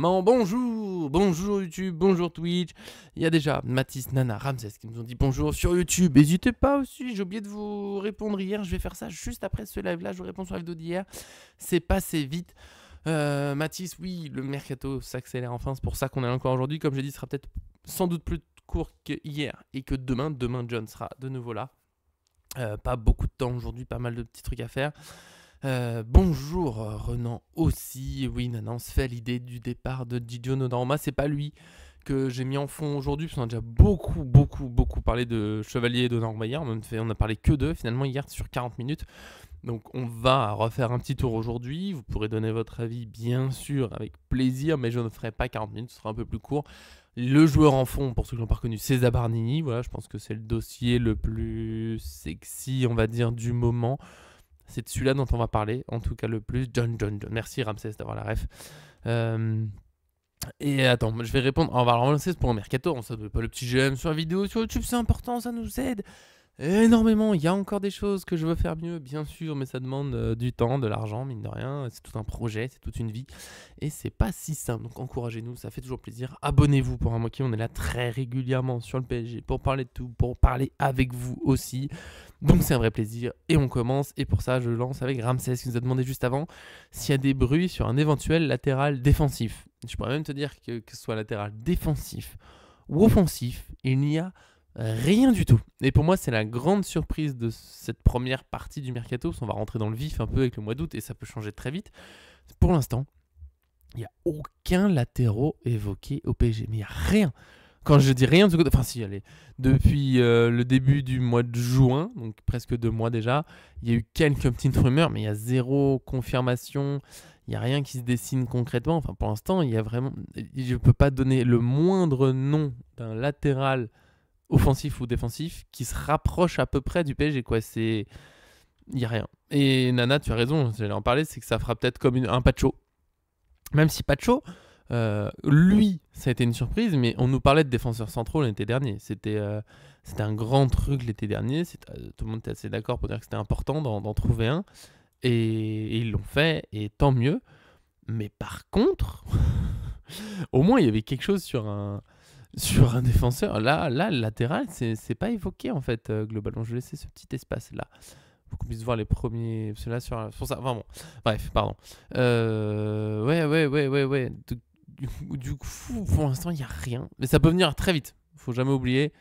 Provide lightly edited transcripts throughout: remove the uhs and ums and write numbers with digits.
évidemment. Bonjour, bonjour YouTube, bonjour Twitch. Il y a déjà Mathis, Nana, Ramsès qui nous ont dit bonjour sur YouTube. N'hésitez pas aussi, j'ai oublié de vous répondre hier. Je vais faire ça juste après ce live-là. Je vous réponds sur la vidéo d'hier. C'est passé vite. Mathis, oui, le mercato s'accélère enfin. C'est pour ça qu'on est là encore aujourd'hui. Comme j'ai dit, ce sera peut-être sans doute plus court que hier et que demain. Demain, John sera de nouveau là. Pas beaucoup de temps aujourd'hui, pas mal de petits trucs à faire. Bonjour Renan aussi. Oui, Nana, on se fait à l'idée du départ de Gigio Donnarumma. C'est pas lui que j'ai mis en fond aujourd'hui, parce qu'on a déjà beaucoup parlé de Chevalier et Donnarumma hier. On a parlé que d'eux finalement hier sur 40 minutes. Donc on va refaire un petit tour aujourd'hui. Vous pourrez donner votre avis bien sûr avec plaisir, mais je ne ferai pas 40 minutes, ce sera un peu plus court. Le joueur en fond, pour ceux qui l'ont pas reconnu, c'est Zabarnini. Voilà, je pense que c'est le dossier le plus sexy, on va dire, du moment. C'est de celui-là dont on va parler, en tout cas le plus. John. Merci Ramsès d'avoir la ref. Et attends, je vais répondre. On va relancer pour le mercato. Ça ne veut pas le petit j'aime sur la vidéo, sur YouTube, c'est important, ça nous aide énormément. Il y a encore des choses que je veux faire mieux, bien sûr, mais ça demande du temps, de l'argent, mine de rien. C'est tout un projet, c'est toute une vie. Et c'est pas si simple. Donc encouragez-nous, ça fait toujours plaisir. Abonnez-vous pour un mois qui, on est là très régulièrement sur le PSG pour parler de tout, pour parler avec vous aussi. Donc c'est un vrai plaisir et on commence. Et pour ça, je lance avec Ramsès qui nous a demandé juste avant s'il y a des bruits sur un éventuel latéral défensif. Je pourrais même te dire que ce soit latéral défensif ou offensif, il n'y a rien du tout. Et pour moi, c'est la grande surprise de cette première partie du mercato. On va rentrer dans le vif un peu avec le mois d'août et ça peut changer très vite. Pour l'instant, il n'y a aucun latéraux évoqué au PSG. Mais il n'y a rien. Quand je dis rien, enfin si, allez, depuis le début du mois de juin, donc presque 2 mois déjà, il y a eu quelques petites rumeurs, mais il y a zéro confirmation, il n'y a rien qui se dessine concrètement. Enfin, pour l'instant, il y a vraiment, je ne peux pas donner le moindre nom d'un latéral offensif ou défensif qui se rapproche à peu près du PSG, quoi. Il n'y a rien. Et Nana, tu as raison, j'allais en parler, c'est que ça fera peut-être comme un Pacho. Même si Pacho, lui, ça a été une surprise, mais on nous parlait de défenseurs centraux l'été dernier. C'était un grand truc l'été dernier. Tout le monde était assez d'accord pour dire que c'était important d'en trouver un. Et ils l'ont fait, et tant mieux. Mais par contre, au moins il y avait quelque chose sur un défenseur. Là, le latéral, c'est pas évoqué en fait, globalement. Je vais laisser ce petit espace là pour qu'on puisse voir les premiers. Ceux-là sur ça. Enfin bon. Bref, pardon. Ouais. Du coup, pour l'instant, il n'y a rien. Mais ça peut venir très vite. Faut jamais oublier.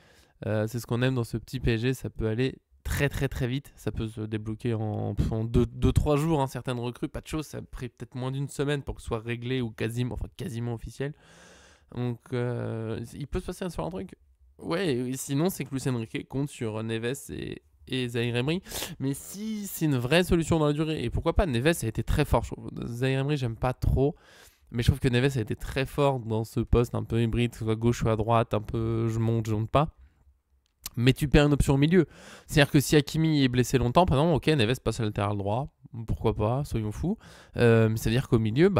C'est ce qu'on aime dans ce petit PSG. Ça peut aller très vite. Ça peut se débloquer en 2-3 jours. Hein, certaines recrues, pas de choses. Ça a pris peut-être moins d'une semaine pour que ce soit réglé ou quasiment officiel. Donc, il peut se passer sur un truc. Ouais, sinon, c'est que Luis Enrique compte sur Neves et Zaïre Emery. Mais si c'est une vraie solution dans la durée, et pourquoi pas, Neves a été très fort. Zaïre Emery, j'aime pas trop. Mais je trouve que Neves a été très fort dans ce poste un peu hybride, que ce soit gauche ou à droite, un peu je monte pas. Mais tu perds une option au milieu. C'est-à-dire que si Hakimi est blessé longtemps, par exemple, ok, Neves passe à latéral droit, pourquoi pas, soyons fous. Mais ça veut dire qu'au milieu,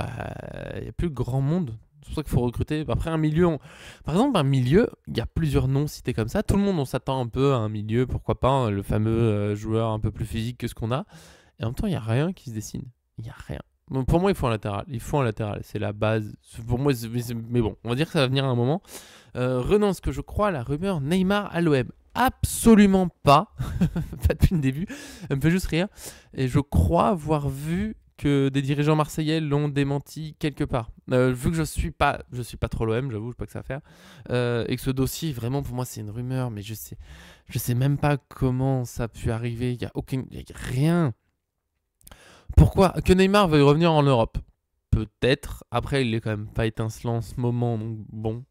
il n'y a plus grand monde. C'est pour ça qu'il faut recruter. Après, un milieu, par exemple, un milieu, il y a plusieurs noms cités comme ça. Tout le monde, on s'attend un peu à un milieu, pourquoi pas, hein, le fameux joueur un peu plus physique que ce qu'on a. Et en même temps, il n'y a rien qui se dessine. Il n'y a rien. Bon, pour moi, il faut un latéral. C'est la base. Pour moi, mais bon, on va dire que ça va venir à un moment. Renan, ce que je crois, la rumeur Neymar à l'OM. Absolument pas. Pas depuis le début. Elle me fait juste rire. Et je crois avoir vu que des dirigeants marseillais l'ont démenti quelque part. Vu que je suis pas trop l'OM, j'avoue, je sais pas que ça va faire. Et que ce dossier, vraiment, pour moi, c'est une rumeur. Mais je sais même pas comment ça a pu arriver. Il y a rien. Pourquoi que Neymar veuille revenir en Europe? Peut-être. Après, il est quand même pas étincelant en ce moment, donc bon.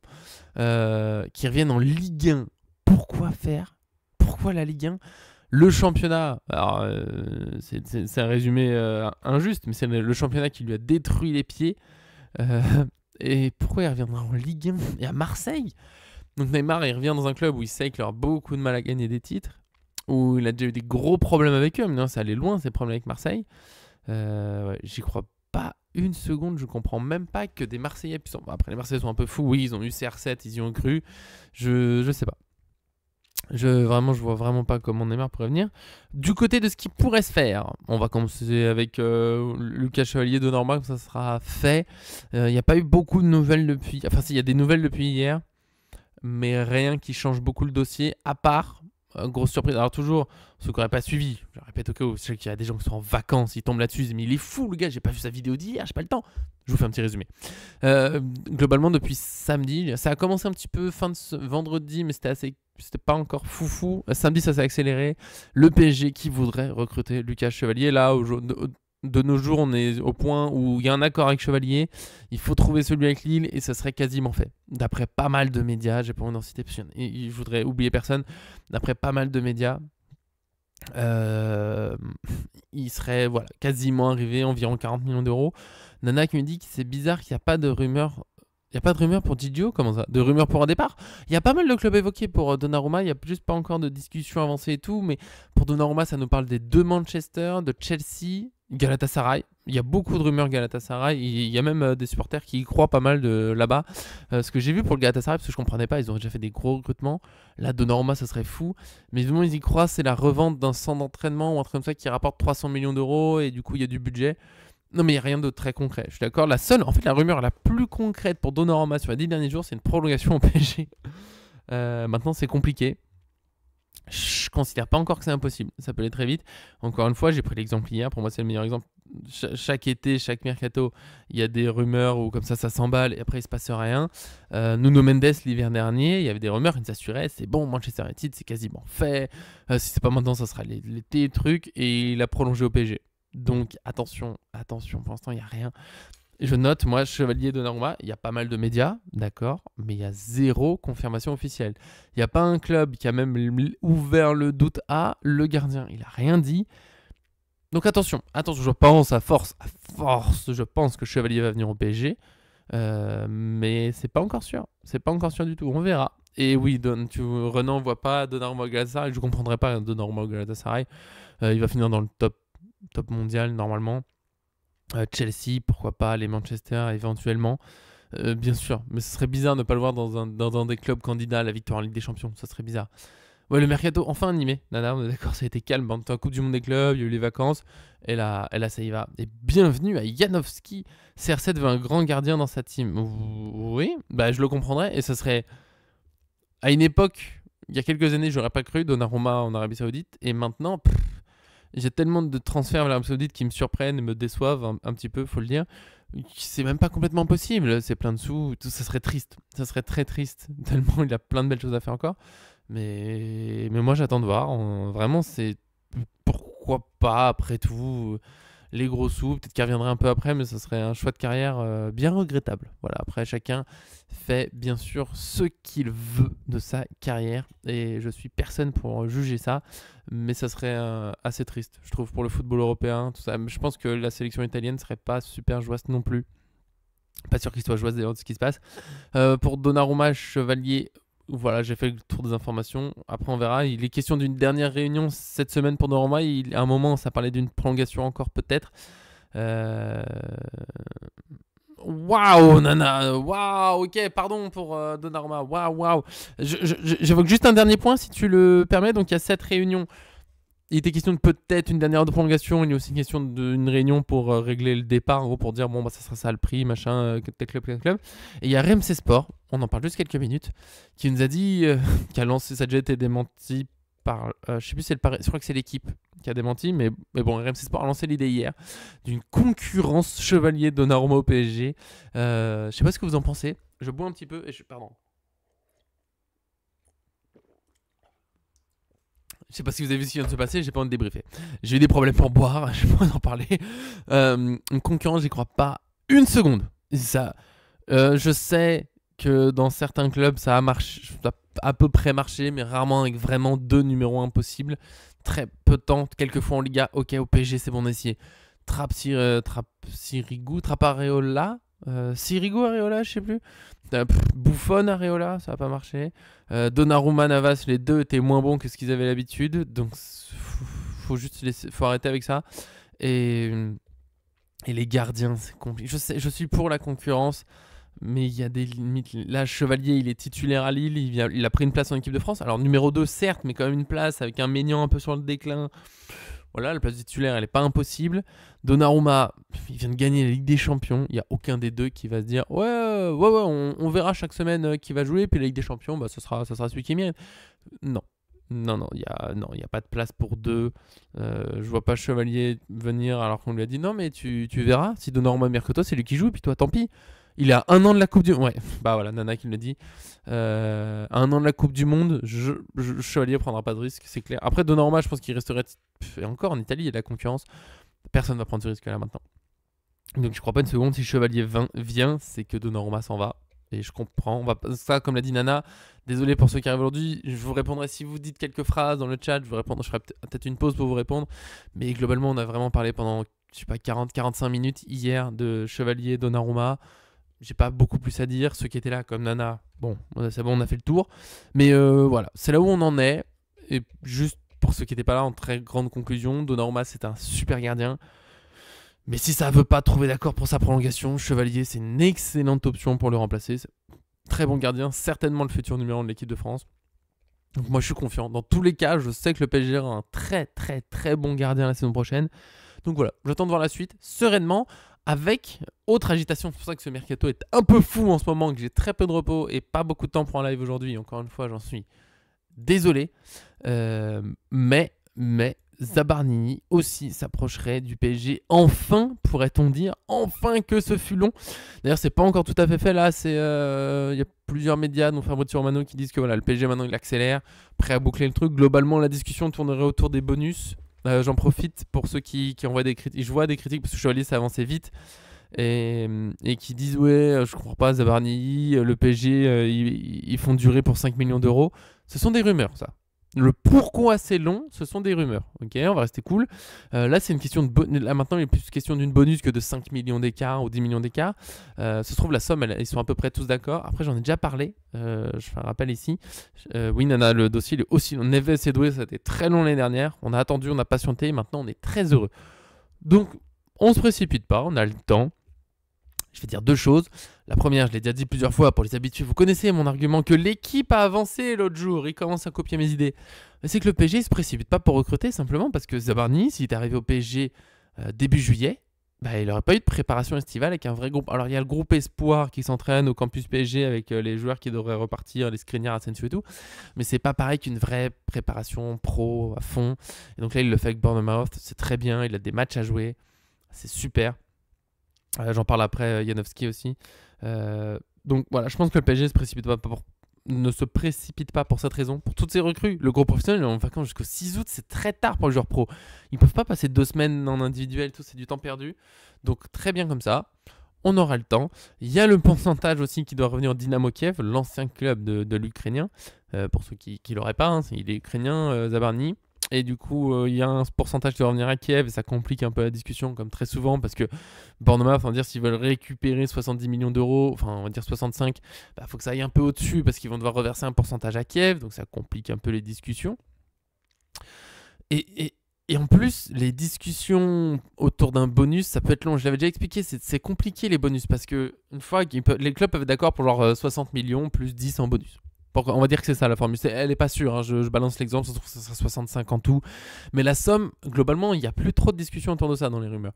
Qu'il revienne en Ligue 1. Pourquoi faire? Pourquoi la Ligue 1? Le championnat, alors c'est un résumé injuste, mais c'est le championnat qui lui a détruit les pieds. Et pourquoi il reviendra en Ligue 1 et à Marseille? Donc Neymar, il revient dans un club où il sait qu'il aura beaucoup de mal à gagner des titres, où il a déjà eu des gros problèmes avec eux, mais non, ça allait loin, ces problèmes avec Marseille. J'y crois pas une seconde, je comprends même pas que des Marseillais puissent... Après, les Marseillais sont un peu fous, oui, ils ont eu CR7, ils y ont cru, je sais pas. Vraiment, je vois vraiment pas comment Neymar pourrait venir. Du côté de ce qui pourrait se faire, on va commencer avec Lucas Chevalier de Norma, comme ça sera fait. Il n'y a pas eu beaucoup de nouvelles depuis. Enfin, si, il y a des nouvelles depuis hier, mais rien qui change beaucoup le dossier, à part. Grosse surprise. Alors, toujours, ceux qui n'auraient pas suivi, je répète au cas où, je sais qu'il y a des gens qui sont en vacances, ils tombent là-dessus, ils disent, mais il est fou, le gars, j'ai pas vu sa vidéo d'hier, j'ai pas le temps. Je vous fais un petit résumé. Globalement, depuis samedi, ça a commencé un petit peu fin de vendredi, mais c'était pas encore foufou. Samedi, ça s'est accéléré. Le PSG qui voudrait recruter Lucas Chevalier. Là, de nos jours, on est au point où il y a un accord avec Chevalier. Il faut trouver celui avec Lille et ça serait quasiment fait. D'après pas mal de médias, j'ai pas envie d'en citer, parce que je voudrais oublier personne. D'après pas mal de médias, il serait voilà, quasiment arrivé, environ 40 millions d'euros. Nana qui me dit que c'est bizarre qu'il n'y a pas de rumeur. Il n'y a pas de rumeur pour Didio, comment ça? De rumeur pour un départ? Il y a pas mal de clubs évoqués pour Donnarumma, il n'y a juste pas encore de discussion avancée et tout, mais pour Donnarumma, ça nous parle des deux Manchester, de Chelsea, Galatasaray. Il y a beaucoup de rumeurs Galatasaray, il y a même des supporters qui y croient pas mal de là-bas. Ce que j'ai vu pour le Galatasaray, parce que je comprenais pas, ils ont déjà fait des gros recrutements. Là, Donnarumma, ça serait fou. Mais du moment ils y croient, c'est la revente d'un centre d'entraînement ou un truc comme ça qui rapporte 300 millions d'euros et du coup, il y a du budget. Non, mais il n'y a rien de très concret. Je suis d'accord. La rumeur la plus concrète pour Donnarumma sur les 10 derniers jours, c'est une prolongation au PSG. Maintenant, c'est compliqué. Je considère pas encore que c'est impossible. Ça peut aller très vite. Encore une fois, j'ai pris l'exemple hier. Pour moi, c'est le meilleur exemple. Chaque été, chaque mercato, il y a des rumeurs où comme ça s'emballe et après il se passe rien. Nuno Mendes l'hiver dernier, il y avait des rumeurs, il s'assurait, c'est bon, Manchester United, c'est quasiment fait. Si c'est pas maintenant, ça sera l'été, truc. Et il a prolongé au PSG. Donc attention, pour l'instant, il n'y a rien. Je note, moi, Chevalier Donnarumma, il y a pas mal de médias, d'accord, mais il y a zéro confirmation officielle. Il n'y a pas un club qui a même ouvert le doute à le gardien. Il n'a rien dit. Donc attention, je pense je pense que Chevalier va venir au PSG, mais c'est pas encore sûr. C'est pas encore sûr du tout, on verra. Et oui, Renan ne voit pas Donnarumma au Galatasaray, je ne comprendrais pas Donnarumma au Galatasaray. Il va finir dans le top mondial normalement. Chelsea, pourquoi pas, les Manchester éventuellement. Bien sûr, mais ce serait bizarre de ne pas le voir dans un des clubs candidats à la victoire en Ligue des Champions, ça serait bizarre. Ouais, le mercato enfin animé, Nana, on est d'accord, ça a été calme. Pendant la Coupe du Monde des clubs, il y a eu les vacances, et là, ça y va. Et bienvenue à Janowski. CR7 veut un grand gardien dans sa team. Oui, bah je le comprendrais, et ça serait à une époque, il y a quelques années, j'aurais pas cru Donnarumma en Arabie Saoudite, et maintenant, j'ai tellement de transferts vers l'Arabie Saoudite qui me surprennent et me déçoivent un petit peu, faut le dire. C'est même pas complètement possible, c'est plein de sous, tout, ça serait triste, ça serait très triste, tellement il a plein de belles choses à faire encore. Mais moi j'attends de voir, vraiment c'est pourquoi pas après tout, les gros sous, peut-être qu'il reviendrait un peu après, mais ce serait un choix de carrière bien regrettable. Voilà, après chacun fait bien sûr ce qu'il veut de sa carrière et je suis personne pour juger ça, mais ça serait assez triste, je trouve, pour le football européen, tout ça. Je pense que la sélection italienne serait pas super joyeuse non plus. Pas sûr qu'il soit joyeux de ce qui se passe. Pour Donnarumma, Chevalier, voilà, j'ai fait le tour des informations. Après, on verra. Il est question d'une dernière réunion cette semaine pour Donnarumma. À un moment, ça parlait d'une prolongation encore, peut-être. Waouh, Nana. Waouh, ok, pardon pour Donnarumma. Waouh. J'évoque juste un dernier point, si tu le permets. Donc, il y a cette réunion. Il était question de peut-être une dernière de prolongation. Il y a aussi une question d'une réunion pour régler le départ, en gros, pour dire bon, bah, ça sera ça le prix, machin, tel club. Et il y a RMC Sport, on en parle juste quelques minutes, qui nous a dit, qui a lancé, ça a déjà été démenti par, je sais plus si c'est le Paris, je crois que c'est l'équipe qui a démenti, mais bon, RMC Sport a lancé l'idée hier d'une concurrence Chevalier Donnarumma au PSG. Je sais pas ce que vous en pensez. Je bois un petit peu et pardon. Je sais pas si vous avez vu ce qui vient de se passer, j'ai pas envie de débriefer. J'ai eu des problèmes pour boire, je peux en parler. Une concurrence, j'y crois pas une seconde. Ça, je sais que dans certains clubs, ça a marché, ça a à peu près marché, mais rarement avec vraiment deux numéros 1 possibles. Très peu de temps, quelques fois en Liga, ok, au PSG, c'est bon d'essayer. Trapareola, Sirigu Areola, je sais plus. Buffon Areola, ça n'a pas marché. Donnarumma Navas, les deux étaient moins bons que ce qu'ils avaient l'habitude, donc faut arrêter avec ça. Et les gardiens, c'est compliqué. Je suis pour la concurrence, mais il y a des limites. Là, Chevalier, il est titulaire à Lille, il a pris une place en équipe de France. Alors, numéro 2, certes, mais quand même une place avec un Maignan un peu sur le déclin. Voilà, la place titulaire, elle n'est pas impossible. Donnarumma, il vient de gagner la Ligue des Champions. Il n'y a aucun des deux qui va se dire ouais, on verra chaque semaine qui va jouer. Puis la Ligue des Champions, bah, ça sera celui qui mérite. Non. Non, il y a pas de place pour deux. Je vois pas Chevalier venir alors qu'on lui a dit non, mais tu verras. Si Donnarumma Mercato, c'est lui qui joue. Et puis toi, tant pis. Il a 1 an de la Coupe du Monde. Ouais, bah voilà, Nana qui me le dit. 1 an de la Coupe du Monde, Chevalier prendra pas de risque, c'est clair. Après, Donnarumma, je pense qu'il resterait. Et encore, en Italie, il y a de la concurrence. Personne va prendre ce risque-là maintenant. Donc, je crois pas une seconde. Si Chevalier vient, c'est que Donnarumma s'en va. Et je comprends. Ça, comme l'a dit Nana, désolé pour ceux qui arrivent aujourd'hui. Je vous répondrai si vous dites quelques phrases dans le chat. Je ferai peut-être une pause pour vous répondre. Mais globalement, on a vraiment parlé pendant, 40-45 minutes hier de Chevalier, Donnarumma. J'ai pas beaucoup plus à dire. Ceux qui étaient là, comme Nana, bon, c'est bon, on a fait le tour. Mais voilà, c'est là où on en est. Et juste pour ceux qui n'étaient pas là, en très grande conclusion, Donnarumma, c'est un super gardien. Mais si ça ne veut pas trouver d'accord pour sa prolongation, Chevalier, c'est une excellente option pour le remplacer. Très bon gardien, certainement le futur numéro 1 de l'équipe de France. Donc moi, je suis confiant. Dans tous les cas, je sais que le PSG aura un très, très, très bon gardien la saison prochaine. Donc voilà, j'attends de voir la suite sereinement. Avec autre agitation, c'est pour ça que ce mercato est un peu fou en ce moment, que j'ai très peu de repos et pas beaucoup de temps pour un live aujourd'hui. Encore une fois, j'en suis désolé. Mais Zabarnini aussi s'approcherait du PSG. Enfin, pourrait-on dire, enfin que ce fut long. D'ailleurs, c'est pas encore tout à fait fait là. Il y a plusieurs médias, dont Fabrizio Romano, qui disent que voilà, le PSG maintenant il accélère, prêt à boucler le truc. Globalement, la discussion tournerait autour des bonus. J'en profite pour ceux qui envoient des critiques. Je vois des critiques parce que Chevalier ça avançait vite et qui disent ouais, je comprends pas, Zabarni, le PSG, ils font durer pour 5 millions d'euros. Ce sont des rumeurs, ça. Le pourquoi c'est long, ce sont des rumeurs. Ok, on va rester cool. Là, c'est une question de là maintenant, il est plus question d'une bonus que de 5 millions d'écart ou 10 millions d'écart. Ça se trouve, la somme, ils sont à peu près tous d'accord. Après, j'en ai déjà parlé. Je fais un rappel ici. Oui, Nana, le dossier il est aussi long. Neves et Doué, ça a été très long l'année dernière. On a attendu, on a patienté. Et maintenant, on est très heureux. Donc, on se précipite pas. On a le temps. Je vais dire deux choses. La première, je l'ai déjà dit plusieurs fois pour les habitués, vous connaissez mon argument que l'équipe a avancé l'autre jour, il commence à copier mes idées. C'est que le PSG ne se précipite pas pour recruter simplement parce que Zabarni, s'il est arrivé au PSG début juillet, il n'aurait pas eu de préparation estivale avec un vrai groupe. Alors il y a le groupe Espoir qui s'entraîne au campus PSG avec les joueurs qui devraient repartir, les Skriniar, Asensio et tout, mais c'est pas pareil qu'une vraie préparation pro à fond. Et donc là il le fait avec Bournemouth, c'est très bien, il a des matchs à jouer, c'est super. J'en parle après, Janowski aussi. Donc voilà, je pense que le PSG ne se précipite pas pour cette raison. Pour toutes ces recrues, le gros professionnel est en vacances jusqu'au 6 août, c'est très tard pour les joueurs pro. Ils ne peuvent pas passer 2 semaines en individuel, tout c'est du temps perdu. Donc très bien comme ça, on aura le temps. Il y a le pourcentage aussi qui doit revenir au Dynamo Kiev, l'ancien club de l'Ukrainien. Pour ceux qui ne l'auraient pas, hein, il est ukrainien, Zabarni. Et du coup, il y a un pourcentage qui doit revenir à Kiev et ça complique un peu la discussion, comme très souvent, parce que Bournemouth, on va dire, s'ils veulent récupérer 70 millions d'euros, enfin, on va dire 65, faut que ça aille un peu au-dessus parce qu'ils vont devoir reverser un pourcentage à Kiev, donc ça complique un peu les discussions. Et en plus, les discussions autour d'un bonus, ça peut être long. Je l'avais déjà expliqué, c'est compliqué les bonus parce que une fois les clubs peuvent être d'accord pour genre 60 millions plus 10 en bonus. On va dire que c'est ça la formule. Elle n'est pas sûre, hein. Je balance l'exemple, ça se trouve que ça sera 65 en tout. Mais la somme, globalement, il n'y a plus trop de discussions autour de ça dans les rumeurs.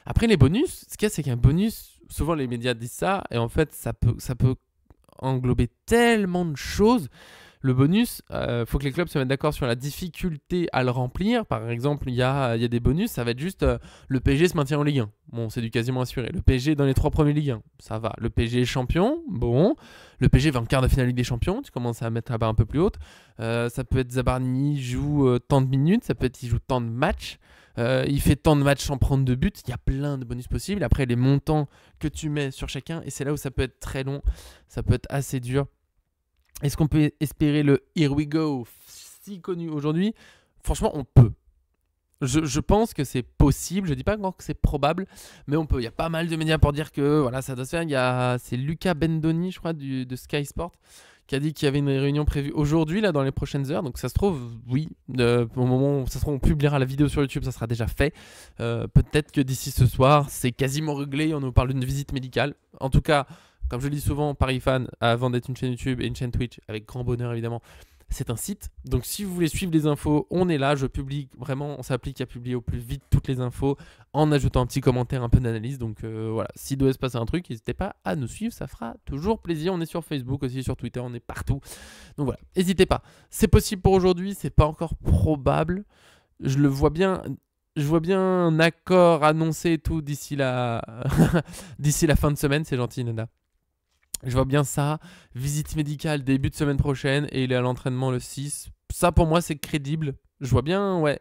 Après, les bonus, ce qu'il y a, c'est qu'un bonus, souvent les médias disent ça, et en fait, ça peut englober tellement de choses. Le bonus, faut que les clubs se mettent d'accord sur la difficulté à le remplir. Par exemple, il y a des bonus, ça va être juste le PSG se maintient en Ligue 1. Bon, c'est du quasiment assuré. Le PSG dans les 3 premiers Ligue 1, ça va. Le PSG est champion, bon. Le PSG va en quart de finale Ligue des Champions, tu commences à mettre la barre un peu plus haute. Ça peut être Zabarni joue tant de minutes, ça peut être il joue tant de matchs. Il fait tant de matchs sans prendre de but. Il y a plein de bonus possibles. Après, les montants que tu mets sur chacun, et c'est là où ça peut être très long, ça peut être assez dur. Est-ce qu'on peut espérer le Here We Go si connu aujourd'hui? Franchement, on peut. Je pense que c'est possible. Je ne dis pas encore que c'est probable, mais on peut. Il y a pas mal de médias pour dire que voilà, ça doit se faire. C'est Luca Bendoni, je crois, de Sky Sport, qui a dit qu'il y avait une réunion prévue aujourd'hui, là, dans les prochaines heures. Donc ça se trouve, oui, au moment où ça se trouve, on publiera la vidéo sur YouTube, ça sera déjà fait. Peut-être que d'ici ce soir, c'est quasiment réglé. On nous parle d'une visite médicale. En tout cas, Comme je le dis souvent, Paris Fan, avant d'être une chaîne YouTube et une chaîne Twitch, avec grand bonheur évidemment, c'est un site. Donc si vous voulez suivre les infos, on est là. Je publie vraiment, on s'applique à publier au plus vite toutes les infos en ajoutant un petit commentaire, un peu d'analyse. Donc voilà, s'il doit se passer un truc, n'hésitez pas à nous suivre, ça fera toujours plaisir. On est sur Facebook aussi, sur Twitter, on est partout. Donc voilà, n'hésitez pas. C'est possible pour aujourd'hui, c'est pas encore probable. Je le vois bien. Je vois bien un accord annoncé et tout d'ici la... d'ici la fin de semaine. C'est gentil, Nada. Je vois bien ça, visite médicale début de semaine prochaine et il est à l'entraînement le 6. Ça pour moi c'est crédible. Je vois bien, ouais.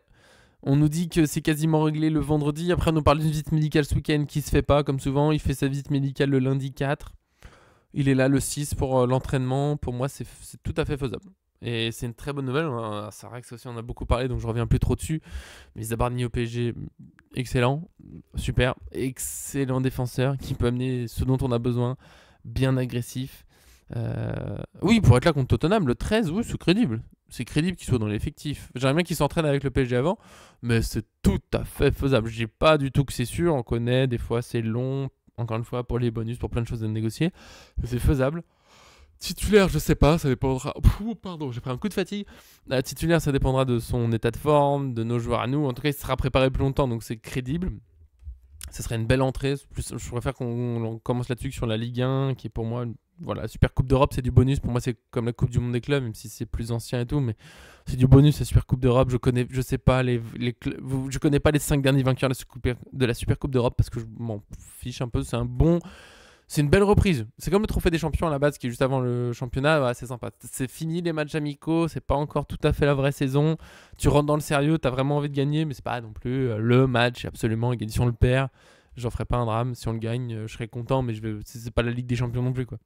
On nous dit que c'est quasiment réglé le vendredi. Après on nous parle d'une visite médicale ce week-end qui se fait pas comme souvent. Il fait sa visite médicale le lundi 4. Il est là le 6 pour l'entraînement. Pour moi c'est tout à fait faisable. Et c'est une très bonne nouvelle. C'est vrai que ça aussi on en a beaucoup parlé donc je reviens plus trop dessus. Mais Zabarni au PSG, excellent, super, excellent défenseur qui peut amener ce dont on a besoin. Bien agressif. Oui, pour être là contre Tottenham, le 13, oui, c'est crédible. C'est crédible qu'il soit dans l'effectif. J'aimerais bien qu'il s'entraîne avec le PSG avant, mais c'est tout à fait faisable. Je dis pas du tout que c'est sûr, on connaît, des fois c'est long, encore une fois, pour les bonus, pour plein de choses à négocier. C'est faisable. Titulaire, je sais pas, ça dépendra. Pardon, j'ai pris un coup de fatigue. Titulaire, ça dépendra de son état de forme, de nos joueurs à nous. En tout cas, il sera préparé plus longtemps, donc c'est crédible. Ce serait une belle entrée. Plus, je préfère qu'on commence là-dessus sur la Ligue 1, qui est pour moi, voilà, la Super Coupe d'Europe, c'est du bonus. Pour moi, c'est comme la Coupe du Monde des clubs, même si c'est plus ancien et tout, mais c'est du bonus. La Super Coupe d'Europe, je sais pas je connais pas les 5 derniers vainqueurs de la Super Coupe d'Europe parce que je m'en fiche un peu. C'est une belle reprise. C'est comme le trophée des champions à la base qui est juste avant le championnat. Ouais, c'est sympa. C'est fini les matchs amicaux. C'est pas encore tout à fait la vraie saison. Tu rentres dans le sérieux. T'as vraiment envie de gagner. Mais c'est pas non plus le match absolument. Et si on le perd, j'en ferai pas un drame. Si on le gagne, je serai content. Mais c'est pas la Ligue des Champions non plus, quoi.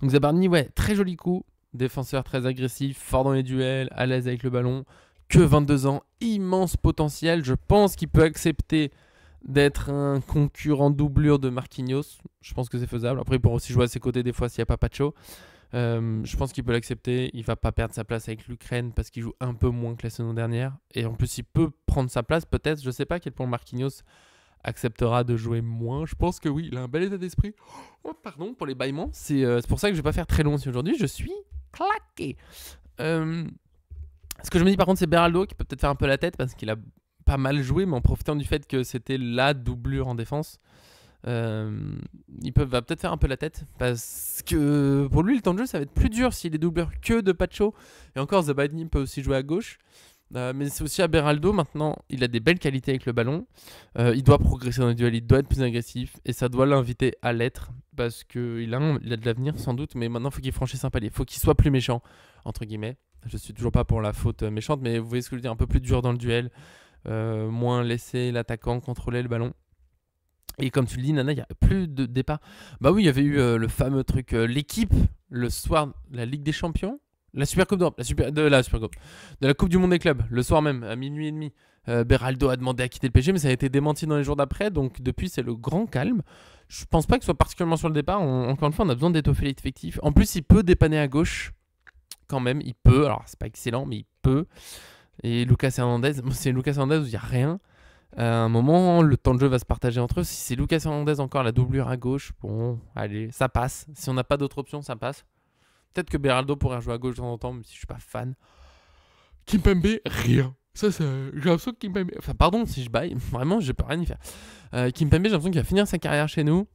Donc Zabarni, ouais, très joli coup. Défenseur très agressif. Fort dans les duels. À l'aise avec le ballon. Que 22 ans. Immense potentiel. Je pense qu'il peut accepter d'être un concurrent doublure de Marquinhos. Je pense que c'est faisable. Après, il pourra aussi jouer à ses côtés des fois s'il n'y a pas Pacho. Je pense qu'il peut l'accepter. Il va pas perdre sa place avec l'Ukraine parce qu'il joue un peu moins que la saison dernière. Et en plus, il peut prendre sa place peut-être. Je sais pas à quel point Marquinhos acceptera de jouer moins. Je pense que oui, il a un bel état d'esprit. Oh, pardon pour les bâillements. C'est pour ça que je vais pas faire très long aussi aujourd'hui. Je suis claqué. Ce que je me dis par contre, c'est Beraldo qui peut peut-être faire un peu la tête parce qu'il a pas mal joué, mais en profitant du fait que c'était la doublure en défense. Il va peut-être faire un peu la tête parce que pour lui le temps de jeu ça va être plus dur s'il est doubleur que de Pacho et encore Zabarni peut aussi jouer à gauche, mais c'est aussi à Beraldo maintenant. Il a des belles qualités avec le ballon, il doit progresser dans les duels, il doit être plus agressif et ça doit l'inviter à l'être parce qu'il a de l'avenir sans doute, mais maintenant il faut qu'il franchisse un palier, il faut qu'il soit plus méchant entre guillemets. Je suis toujours pas pour la faute méchante, mais vous voyez ce que je veux dire, un peu plus dur dans le duel, moins laisser l'attaquant contrôler le ballon. Et comme tu le dis, Nana, il n'y a plus de départ. Bah oui, il y avait eu le fameux truc, l'équipe, le soir, la Ligue des Champions, la Super Coupe d'Europe, de la Coupe du Monde des clubs, le soir même, à minuit et demi. Beraldo a demandé à quitter le PSG, mais ça a été démenti dans les jours d'après, donc depuis, c'est le grand calme. Je pense pas qu'il soit particulièrement sur le départ. Encore une fois, on a besoin d'étoffer l'effectif. En plus, il peut dépanner à gauche, quand même, il peut. Alors, c'est pas excellent, mais il peut. Et Lucas Hernandez, c'est Lucas Hernandez où il n'y a rien. À un moment, le temps de jeu va se partager entre eux. Si c'est Lucas Hernandez encore la doublure à gauche, bon, allez, ça passe. Si on n'a pas d'autre option, ça passe. Peut-être que Beraldo pourrait jouer à gauche de temps en temps, même si je suis pas fan. Kimpembe, rien. Ça, j'ai l'impression que Kimpembe... Enfin, pardon si je baille. Vraiment, je peux rien y faire. Kimpembe, j'ai l'impression qu'il va finir sa carrière chez nous.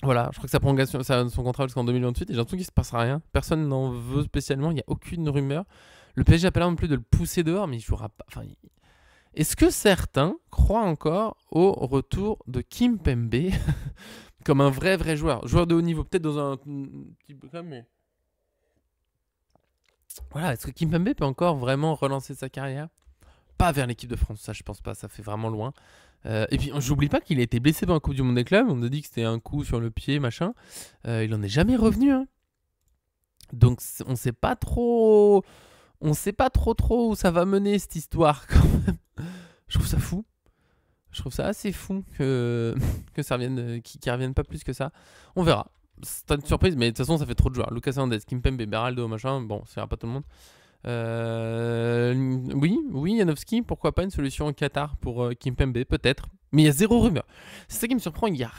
Voilà, je crois que sa prolongation, son contrat jusqu'en 2028, et j'ai l'impression qu'il se passera rien. Personne n'en veut spécialement, il n'y a aucune rumeur. Le PSG n'a pas l'air non plus de le pousser dehors, mais il jouera pas... Enfin, est-ce que certains croient encore au retour de Kimpembe comme un vrai joueur de haut niveau, peut-être dans un petit peu comme, mais voilà, est-ce que Kimpembe peut encore vraiment relancer sa carrière? Pas vers l'équipe de France, ça je pense pas, ça fait vraiment loin. Et puis j'oublie pas qu'il a été blessé dans la Coupe du Monde des clubs, on a dit que c'était un coup sur le pied, machin. Il en est jamais revenu, hein. Donc on sait pas trop où ça va mener cette histoire quand même. Je trouve ça fou. Je trouve ça assez fou que ça revienne, qu'ils reviennent pas plus que ça. On verra. C'est une surprise, mais de toute façon, ça fait trop de joueurs. Lucas Hernandez, Kimpembe, Beraldo, machin. Bon, ça ira pas tout le monde. Oui, Janowski, pourquoi pas une solution au Qatar pour Kimpembe, peut-être. Mais il y a zéro rumeur. C'est ça qui me surprend, il n'y a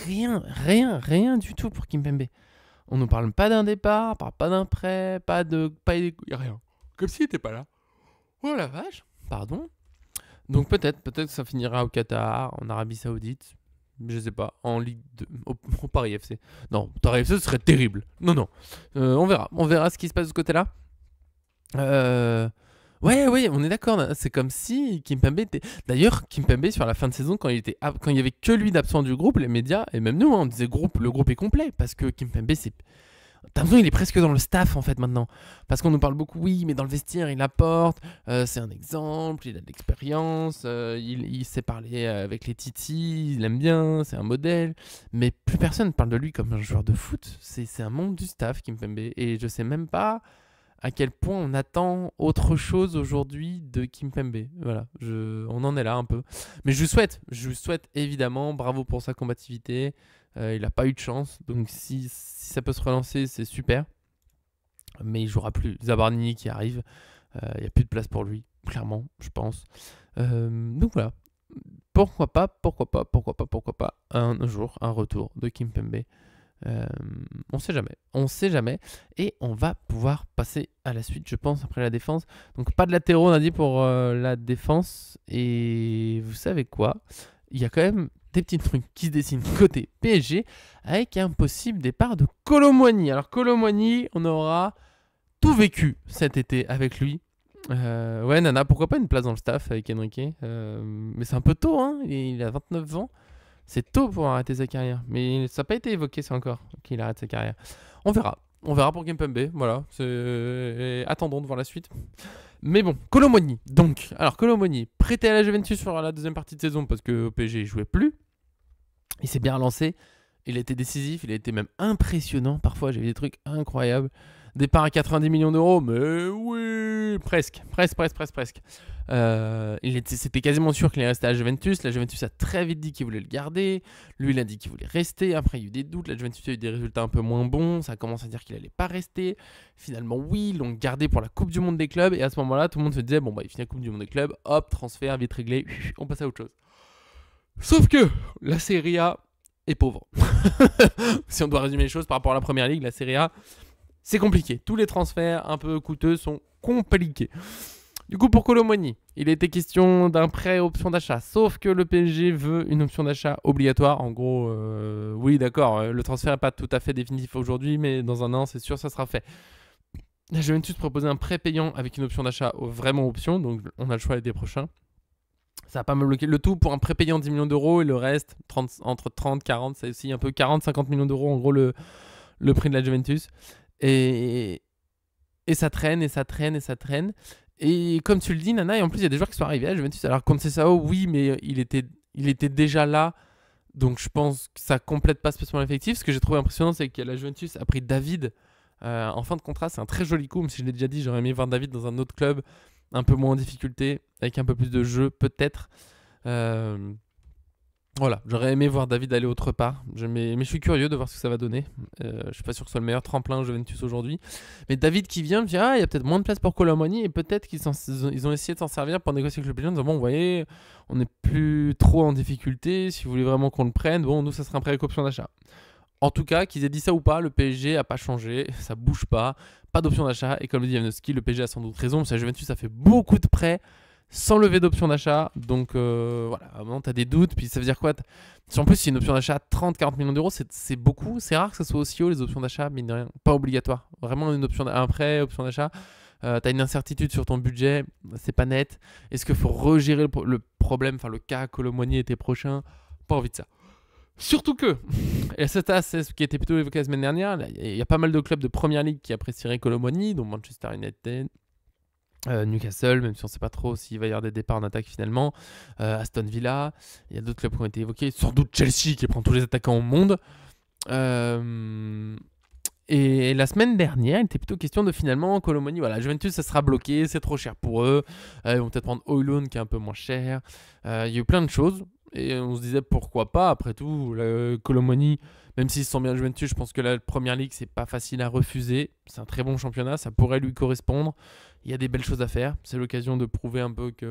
rien du tout pour Kimpembe. On ne parle pas d'un départ, on parle pas d'un prêt, il n'y a rien. Comme s'il n'était pas là. Oh la vache, pardon. Donc peut-être que ça finira au Qatar, en Arabie Saoudite, je sais pas, en Ligue 2, au Paris FC. Non, Paris FC ce serait terrible. Non. On verra ce qui se passe de ce côté-là. Ouais, on est d'accord. C'est comme si Kimpembe était. D'ailleurs, Kimpembe sur la fin de saison, quand il y avait que lui d'absent du groupe, les médias et même nous, on disait le groupe est complet parce que Kimpembe c'est. T'as l'impression qu'il est presque dans le staff en fait maintenant. Parce qu'on nous parle beaucoup, oui, mais dans le vestiaire il apporte, c'est un exemple, il a de l'expérience, il sait parler avec les titis, il aime bien, c'est un modèle. Mais plus personne ne parle de lui comme un joueur de foot. C'est un membre du staff, Kimpembe. Et je sais même pas à quel point on attend autre chose aujourd'hui de Kimpembe. Voilà, on en est là un peu. Mais je lui souhaite évidemment, bravo pour sa combativité. Il n'a pas eu de chance, donc si ça peut se relancer, c'est super. Mais il jouera plus. Zabarnini qui arrive, il n'y a plus de place pour lui, clairement, je pense. Donc voilà, pourquoi pas un jour un retour de Kimpembe. On sait jamais. Et on va pouvoir passer à la suite, je pense, après la défense. Donc pas de latéraux, on a dit, pour la défense. Et vous savez quoi? Il y a quand même des petits trucs qui se dessinent côté PSG avec un possible départ de Kolo Muani. Alors Kolo Muani, on aura tout vécu cet été avec lui. Ouais, Nana, pourquoi pas une place dans le staff avec Enrique, mais c'est un peu tôt, hein, il a 29 ans. C'est tôt pour arrêter sa carrière. Mais ça n'a pas été évoqué, ça encore, qu'il arrête sa carrière. On verra pour Kimpembe. Voilà. Attendons de voir la suite. Mais bon, Kolo Muani. Donc, alors Kolo Muani, prêté à la Juventus sur la deuxième partie de saison parce qu'au PSG, il ne jouait plus. Il s'est bien relancé. Il a été décisif. Il a été même impressionnant. Parfois, j'ai vu des trucs incroyables. Départ à 90 millions d'euros, mais oui, presque. C'était quasiment sûr qu'il allait rester à la Juventus. La Juventus a très vite dit qu'il voulait le garder. Lui, il a dit qu'il voulait rester. Après, il y a eu des doutes. La Juventus a eu des résultats un peu moins bons. Ça commence à dire qu'il allait pas rester. Finalement, oui, ils l'ont gardé pour la Coupe du Monde des clubs. Et à ce moment-là, tout le monde se disait, bon, bah, il finit la Coupe du Monde des clubs. Hop, transfert, vite réglé. On passe à autre chose. Sauf que la Serie A est pauvre. Si on doit résumer les choses par rapport à la Première Ligue, la Serie A, c'est compliqué. Tous les transferts un peu coûteux sont compliqués. Du coup, pour Kolo Muani, il était question d'un prêt option d'achat. Sauf que le PSG veut une option d'achat obligatoire. En gros, oui, d'accord, le transfert n'est pas tout à fait définitif aujourd'hui, mais dans un an, c'est sûr, ça sera fait. La Juventus proposait un prêt payant avec une option d'achat vraiment option. Donc, on a le choix l'été prochain. Ça va pas me bloquer. Le tout pour un prêt payant 10 millions d'euros et le reste, entre 30, 40, c'est aussi un peu 40, 50 millions d'euros, en gros, le prix de la Juventus. Et ça traîne. Et comme tu le dis, Nana, et en plus, il y a des joueurs qui sont arrivés à la Juventus. Alors, Conceição, oui, mais il était déjà là. Donc, je pense que ça complète pas spécialement l'effectif. Ce que j'ai trouvé impressionnant, c'est que la Juventus a pris David en fin de contrat. C'est un très joli coup, même si je l'ai déjà dit, j'aurais aimé voir David dans un autre club, un peu moins en difficulté, avec un peu plus de jeu, peut-être. Voilà, j'aurais aimé voir David aller autre part, mais je suis curieux de voir ce que ça va donner. Je suis pas sûr que ce soit le meilleur tremplin Juventus aujourd'hui. Mais David qui vient me dit, il y a peut-être moins de place pour Kolo Muani, et peut-être qu'ils ont essayé de s'en servir pour négocier avec le PSG en disant, bon, vous voyez, on n'est plus trop en difficulté, si vous voulez vraiment qu'on le prenne, bon, nous, ça sera un prêt avec option d'achat. En tout cas, qu'ils aient dit ça ou pas, le PSG a pas changé, ça bouge pas d'option d'achat, et comme le dit Janowski, le PSG a sans doute raison, parce que la Juventus a fait beaucoup de prêts sans lever d'option d'achat. Donc voilà, à un moment, tu as des doutes. Puis ça veut dire quoi? Si en plus, c'est une option d'achat 30-40 millions d'euros, c'est beaucoup. C'est rare que ça soit aussi haut, les options d'achat, mine de rien. Pas obligatoire. Vraiment, un prêt, option d'achat. Tu as une incertitude sur ton budget, c'est pas net. Est-ce qu'il faut regérer le problème, enfin le cas Kolo Muani était prochain? Pas envie de ça. Surtout que, et c'est ce qui était plutôt évoqué la semaine dernière, il y a pas mal de clubs de première ligue qui apprécieraient Kolo Muani, dont Manchester United, Newcastle, même si on ne sait pas trop s'il va y avoir des départs en attaque finalement, Aston Villa, il y a d'autres clubs qui ont été évoqués, sans doute Chelsea qui prend tous les attaquants au monde. Et la semaine dernière, il était plutôt question de finalement Kolo Muani, voilà, Juventus ça sera bloqué, c'est trop cher pour eux, ils vont peut-être prendre Højlund qui est un peu moins cher, il y a eu plein de choses. Et on se disait pourquoi pas, après tout, Colomoni, même s'ils se sont bien Juventus, je pense que la Première Ligue, c'est pas facile à refuser. C'est un très bon championnat, ça pourrait lui correspondre. Il y a des belles choses à faire. C'est l'occasion de prouver un peu que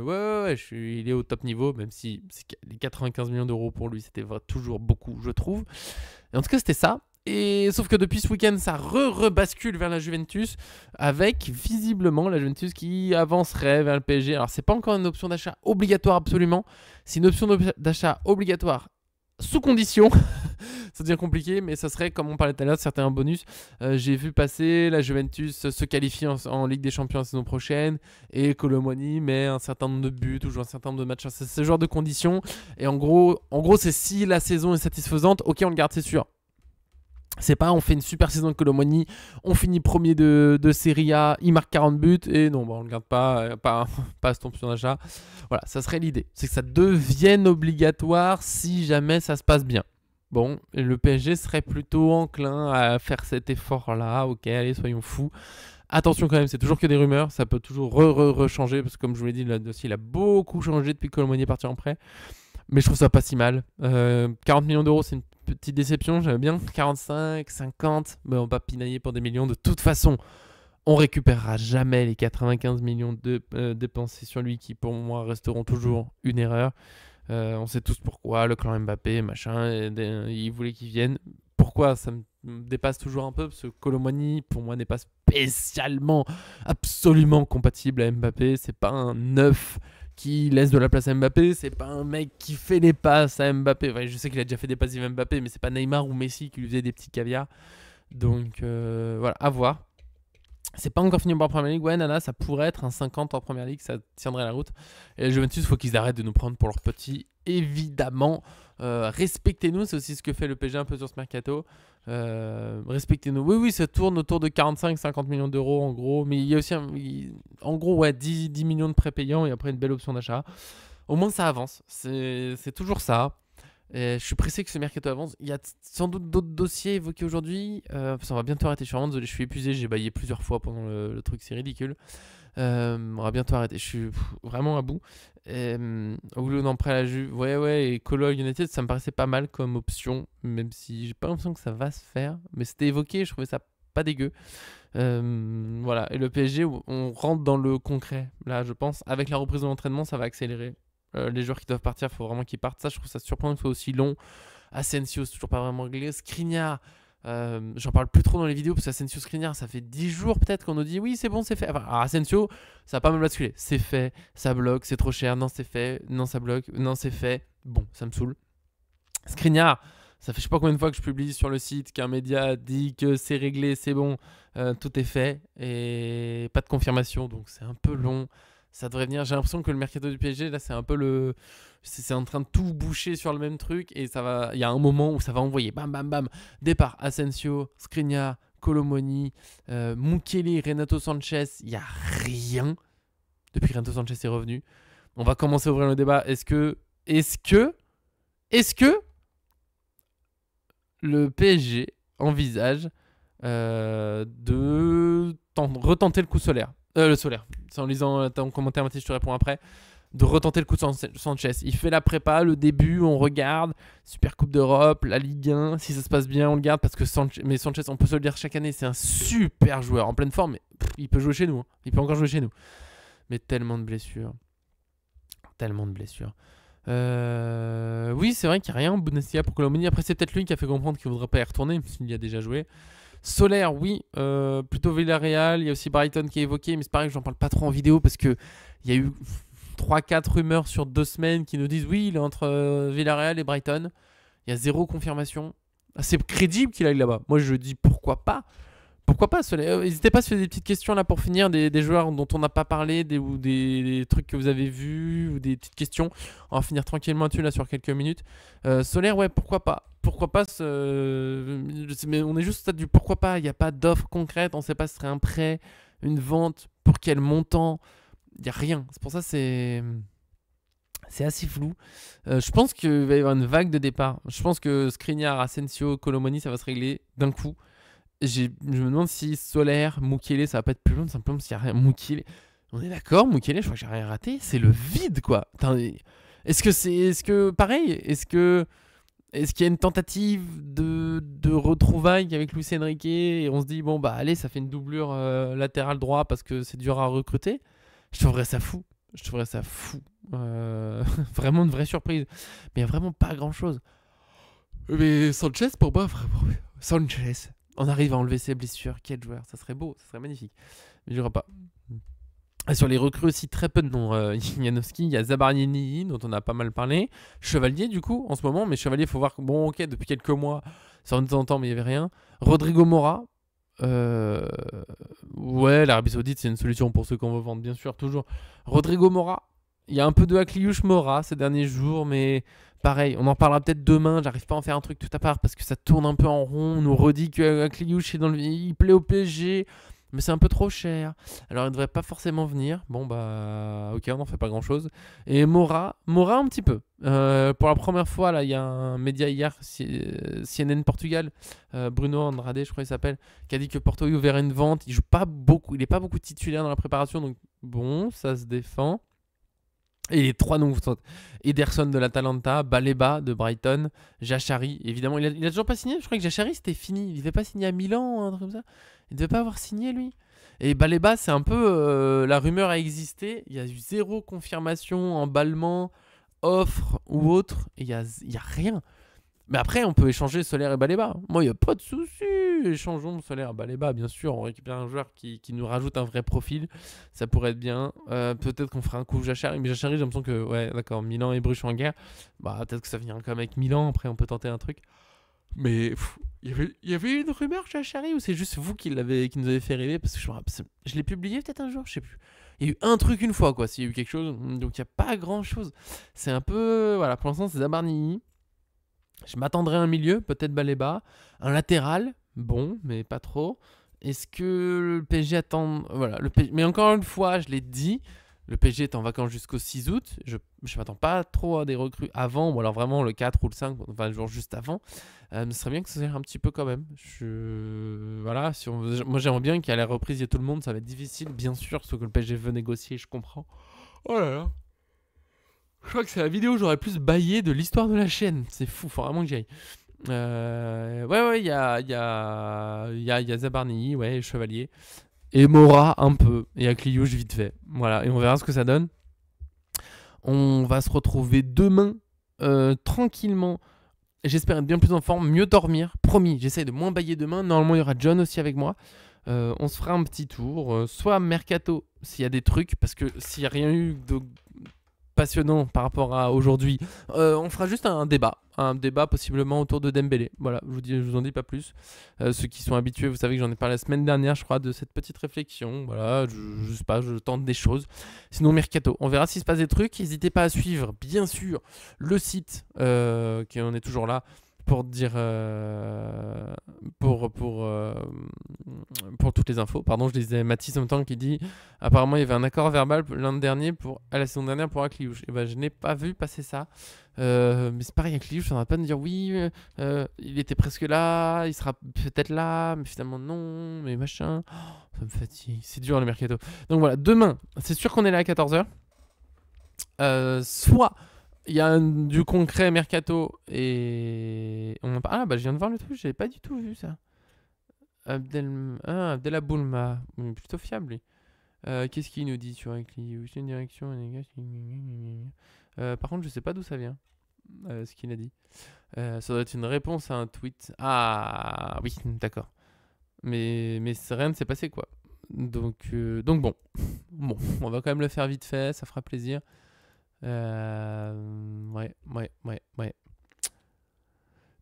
il est au top niveau, même si les 95 millions d'euros pour lui, c'était toujours beaucoup, je trouve. Et en tout cas, c'était ça. Et sauf que depuis ce week-end, ça rebascule vers la Juventus, avec visiblement la Juventus qui avancerait vers le PSG. Alors, c'est pas encore une option d'achat obligatoire absolument. C'est une option d'achat obligatoire sous condition. Ça devient compliqué, mais ça serait, comme on parlait tout à l'heure, certains bonus. J'ai vu passer la Juventus se qualifier en Ligue des Champions la saison prochaine, et Colomoni met un certain nombre de buts ou joue un certain nombre de matchs. C'est ce genre de conditions. Et en gros c'est si la saison est satisfaisante, ok, on le garde, c'est sûr. C'est pas on fait une super saison de Colomoni, on finit premier de Serie A, il marque 40 buts et non, on ne le garde pas cette option d'achat. Voilà, ça serait l'idée. C'est que ça devienne obligatoire si jamais ça se passe bien. Bon, le PSG serait plutôt enclin à faire cet effort-là. Ok, allez, soyons fous. Attention quand même, c'est toujours que des rumeurs. Ça peut toujours changer parce que comme je vous l'ai dit, le dossier il a beaucoup changé depuis que Colomoni est parti en prêt. Mais je trouve ça pas si mal. 40 millions d'euros, c'est une petite déception. J'avais bien 45, 50. Mais on va pas pinailler pour des millions. De toute façon, on récupérera jamais les 95 millions dépensés sur lui qui, pour moi, resteront toujours une erreur. On sait tous pourquoi. Le clan Mbappé, machin, ils voulaient qu'il vienne. Pourquoi ça me dépasse toujours un peu parce que Colomoni, pour moi, n'est pas spécialement, absolument compatible à Mbappé. C'est pas un neuf qui laisse de la place à Mbappé, c'est pas un mec qui fait les passes à Mbappé. Enfin, je sais qu'il a déjà fait des passes à Mbappé, mais c'est pas Neymar ou Messi qui lui faisait des petits caviars. Donc voilà, à voir. C'est pas encore fini pour la Première Ligue. Ouais, Nana, ça pourrait être un 50 en Première Ligue, ça tiendrait la route. Et les Juventus, il faut qu'ils arrêtent de nous prendre pour leurs petits, évidemment. Respectez-nous, c'est aussi ce que fait le PSG un peu sur ce mercato. Respectez-nous. Oui, ça tourne autour de 45-50 millions d'euros en gros. Mais il y a aussi, en gros, ouais, 10 millions de prépayants et après une belle option d'achat. Au moins, ça avance. C'est toujours ça. Et je suis pressé que ce mercato avance. Il y a sans doute d'autres dossiers évoqués aujourd'hui. Ça va bientôt arrêter. Je suis vraiment désolé, je suis épuisé. J'ai baillé plusieurs fois pendant le truc, c'est ridicule. On va bientôt arrêter. Je suis vraiment à bout. Oulu d'emprunt à la Juve. Ouais. Et Colo United, ça me paraissait pas mal comme option. Même si j'ai pas l'impression que ça va se faire. Mais c'était évoqué, je trouvais ça pas dégueu. Voilà. Et le PSG, on rentre dans le concret. Là, je pense. Avec la reprise de l'entraînement, ça va accélérer. Les joueurs qui doivent partir, il faut vraiment qu'ils partent. Ça, je trouve ça surprenant que ce soit aussi long. Asensio, c'est toujours pas vraiment réglé. Skriniar, j'en parle plus trop dans les vidéos parce qu'Asensio, Skriniar, ça fait 10 jours peut-être qu'on nous dit oui, c'est bon, c'est fait. Enfin, alors Asensio, ça va pas me basculer. C'est fait, ça bloque, c'est trop cher. Non, c'est fait. Non, ça bloque. Non, c'est fait. Bon, ça me saoule. Skriniar, ça fait je sais pas combien de fois que je publie sur le site qu'un média dit que c'est réglé, c'est bon, tout est fait et pas de confirmation, donc c'est un peu long. Ça devrait venir. J'ai l'impression que le mercato du PSG, là, c'est un peu c'est en train de tout boucher sur le même truc et ça va. Il y a un moment où ça va envoyer bam, bam, bam. Départ Asensio, Skriniar, Colomoni, Mukiele, Renato Sanchez. Il n'y a rien depuis que Renato Sanchez est revenu. On va commencer à ouvrir le débat. Est-ce que le PSG envisage de retenter le coup solaire? Le solaire. C'est en lisant ton commentaire, Mathis, je te réponds après. De retenter le coup de Sanchez. Il fait la prépa, le début, on regarde. Super Coupe d'Europe, la Ligue 1. Si ça se passe bien, on le garde parce que Sanchez, on peut se le dire chaque année, c'est un super joueur en pleine forme. Mais il peut jouer chez nous. Hein. Il peut encore jouer chez nous. Mais tellement de blessures. Oui, c'est vrai qu'il n'y a rien en Bundesliga pour Colomoni. Après, c'est peut-être lui qui a fait comprendre qu'il ne voudrait pas y retourner, même s'il y a déjà joué. Solaire, oui, plutôt Villarreal. Il y a aussi Brighton qui est évoqué, mais c'est pareil, j'en parle pas trop en vidéo parce qu'il y a eu 3-4 rumeurs sur 2 semaines qui nous disent oui, il est entre Villarreal et Brighton. Il y a 0 confirmation. C'est crédible qu'il aille là-bas. Moi, je dis pourquoi pas. Pourquoi pas, n'hésitez pas à se faire des petites questions là pour finir, des joueurs dont on n'a pas parlé, ou des trucs que vous avez vus, ou des petites questions. On va finir tranquillement dessus là sur quelques minutes. Solaire, ouais, pourquoi pas. Pourquoi pas, mais on est juste au stade du pourquoi pas. Il n'y a pas d'offre concrète, on ne sait pas si ce serait un prêt, une vente, pour quel montant. Il n'y a rien. C'est pour ça c'est assez flou. Je pense qu'il va y avoir une vague de départ. Je pense que Skriniar, Asensio, Colomoni, ça va se régler d'un coup. Je me demande si Solaire, Mukiele, ça va pas être plus long, simplement s'il n'y a rien. Mukiele, on est d'accord, Mukiele, je crois que j'ai rien raté. C'est le vide, quoi. Attends, Pareil, est-ce qu'il y a une tentative de retrouvailles avec Luis Enrique et on se dit, bon, bah allez, ça fait une doublure latérale droit parce que c'est dur à recruter? Je trouverais ça fou. Vraiment une vraie surprise. Mais il n'y a vraiment pas grand-chose. Mais Sanchez, pour moi, vraiment. Sanchez. On arrive à enlever ses blessures. Quel joueur. Ça serait beau, ça serait magnifique. Mais il n'y aura pas. Et sur les recrues aussi, très peu de noms. Janowski, il y a Zabarnini, dont on a pas mal parlé. Chevalier, du coup, en ce moment. Mais Chevalier, il faut voir que, bon, ok, depuis quelques mois, ça de temps en temps, mais il n'y avait rien. Rodrigo Mora. Ouais, l'Arabie Saoudite, c'est une solution pour ceux qu'on veut vendre, bien sûr, toujours. Rodrigo Mora. Il y a un peu de Akliouche Mora ces derniers jours, mais pareil, on en parlera peut-être demain. J'arrive pas à en faire un truc tout à part parce que ça tourne un peu en rond. On nous redit que Akliouche il plaît au PSG. Mais c'est un peu trop cher. Alors il ne devrait pas forcément venir. Bon bah ok, on n'en fait pas grand chose. Et Mora un petit peu. Pour la première fois, là, il y a un média hier, CNN Portugal, Bruno Andrade, je crois qu'il s'appelle, qui a dit que Porto y ouvrait une vente. Il joue pas beaucoup, il n'est pas beaucoup titulaire dans la préparation, donc bon, ça se défend. Et les trois noms, Ederson de l'Atalanta, Baleba de Brighton, Jachari, évidemment, il a toujours pas signé. Je crois que Jachari c'était fini. Il devait pas signer à Milan, un truc comme ça. Il devait pas avoir signé lui. Et Baleba, c'est un peu la rumeur a existé. Il y a eu zéro confirmation, emballement, offre ou autre. Et il y a rien. Mais après, on peut échanger Solaire et Baleba. Moi, il n'y a pas de souci. Échangeons Solaire et Baleba, bien sûr. On récupère un joueur qui nous rajoute un vrai profil. Ça pourrait être bien. Peut-être qu'on fera un coup Jachari. Mais Jachari, j'ai l'impression que, ouais, d'accord, Milan et Bruges sont en guerre. Bah, peut-être que ça viendra quand même avec Milan. Après, on peut tenter un truc. Mais il y avait une rumeur Jachari ou c'est juste vous qui nous avez fait rêver? Parce que je l'ai publié peut-être un jour, je sais plus. Il y a eu un truc une fois, quoi, s'il y a eu quelque chose. Donc, il n'y a pas grand-chose. C'est un peu... Voilà, pour l'instant, c'est Zabarnini. Je m'attendrais à un milieu, peut-être Baleba. Un latéral, bon, mais pas trop. Est-ce que le PSG attend... Voilà, mais encore une fois, je l'ai dit, le PSG est en vacances jusqu'au 6 août. Je m'attends pas trop à des recrues avant, ou alors vraiment le 4 ou le 5, enfin le jour juste avant. Ce serait bien que ça soit un petit peu quand même. Voilà, moi j'aimerais bien qu'à la reprise, il y ait tout le monde. Ça va être difficile, bien sûr, sauf que le PSG veut négocier, je comprends. Oh là là. Je crois que c'est la vidéo où j'aurais plus baillé de l'histoire de la chaîne. C'est fou, faut vraiment que j'y aille. Ouais, il y a Zabarni, ouais, Chevalier. Et Mora un peu. Et Akliouche vite fait. Voilà, et on verra ce que ça donne. On va se retrouver demain, tranquillement. J'espère être bien plus en forme, mieux dormir. Promis, j'essaye de moins bailler demain. Normalement, il y aura John aussi avec moi. On se fera un petit tour. Soit Mercato, s'il y a des trucs. Parce que s'il n'y a rien eu de passionnant par rapport à aujourd'hui, on fera juste un débat possiblement autour de Dembélé. Voilà, je vous en dis pas plus. Ceux qui sont habitués, vous savez que j'en ai parlé la semaine dernière, je crois, de cette petite réflexion. Voilà, je sais pas, je tente des choses. Sinon, Mercato, on verra s'il se passe des trucs. N'hésitez pas à suivre, bien sûr, le site, qui on est toujours là pour dire pour toutes les infos. Pardon, je disais Mathis en même temps qui dit apparemment il y avait un accord verbal à la saison dernière pour Akliouche. Et ben je n'ai pas vu passer ça. Mais c'est pareil, Akliouche, on n'arrête pas de dire oui, il était presque là, il sera peut-être là, mais finalement non, mais machin. Oh, ça me fatigue, c'est dur le mercato. Donc voilà, demain, c'est sûr qu'on est là à 14h. Soit il y a du concret mercato et bah je viens de voir le truc, j'avais pas du tout vu ça. Abdelaboulma, plutôt fiable lui. Qu'est-ce qu'il nous dit sur Akliouche? Une direction, par contre je sais pas d'où ça vient, ce qu'il a dit. Ça doit être une réponse à un tweet. Ah oui, d'accord. Mais rien ne s'est passé quoi. Donc bon, on va quand même le faire vite fait, ça fera plaisir. Ouais.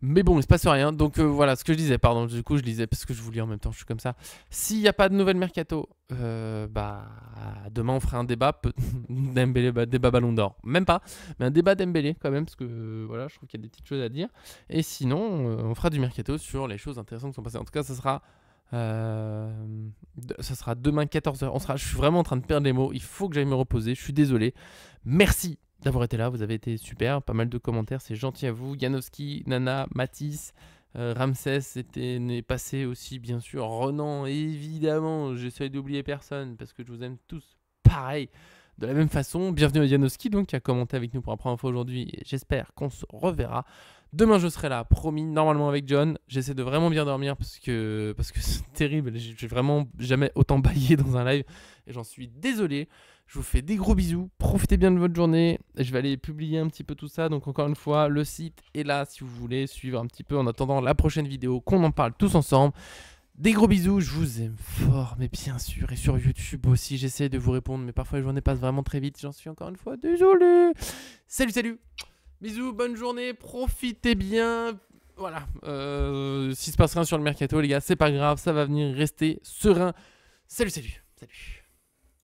Mais bon, il se passe rien. Donc voilà, ce que je disais, pardon, du coup je lisais parce que je vous lis en même temps, je suis comme ça. S'il n'y a pas de nouvelles mercato, bah demain on fera un débat, Dembélé, débat Ballon d'Or. Même pas, mais un débat Dembélé quand même, parce que voilà, je trouve qu'il y a des petites choses à dire. Et sinon, on fera du mercato sur les choses intéressantes qui sont passées. En tout cas, ça sera demain 14h. Je suis vraiment en train de perdre les mots. Il faut que j'aille me reposer. Je suis désolé. Merci d'avoir été là. Vous avez été super. Pas mal de commentaires. C'est gentil à vous. Janowski, Nana, Mathis, Ramsès n'est passé aussi, bien sûr. Renan, évidemment. J'essaie d'oublier personne parce que je vous aime tous pareil. De la même façon, bienvenue à Janoski, donc, qui a commenté avec nous pour la première fois aujourd'hui. Et j'espère qu'on se reverra. Demain, je serai là, promis, normalement avec John. J'essaie de vraiment bien dormir parce que c'est terrible. J'ai vraiment jamais autant baillé dans un live. Et j'en suis désolé. Je vous fais des gros bisous. Profitez bien de votre journée. Je vais aller publier un petit peu tout ça. Donc, encore une fois, le site est là si vous voulez suivre un petit peu en attendant la prochaine vidéo, qu'on en parle tous ensemble. Des gros bisous, je vous aime fort, mais bien sûr, et sur YouTube aussi, j'essaie de vous répondre, mais parfois les journées passent vraiment très vite, j'en suis encore une fois désolé. Salut, salut, bisous, bonne journée, profitez bien. Voilà, s'il se passe rien sur le mercato, les gars, c'est pas grave, ça va venir, rester serein. Salut, salut, salut.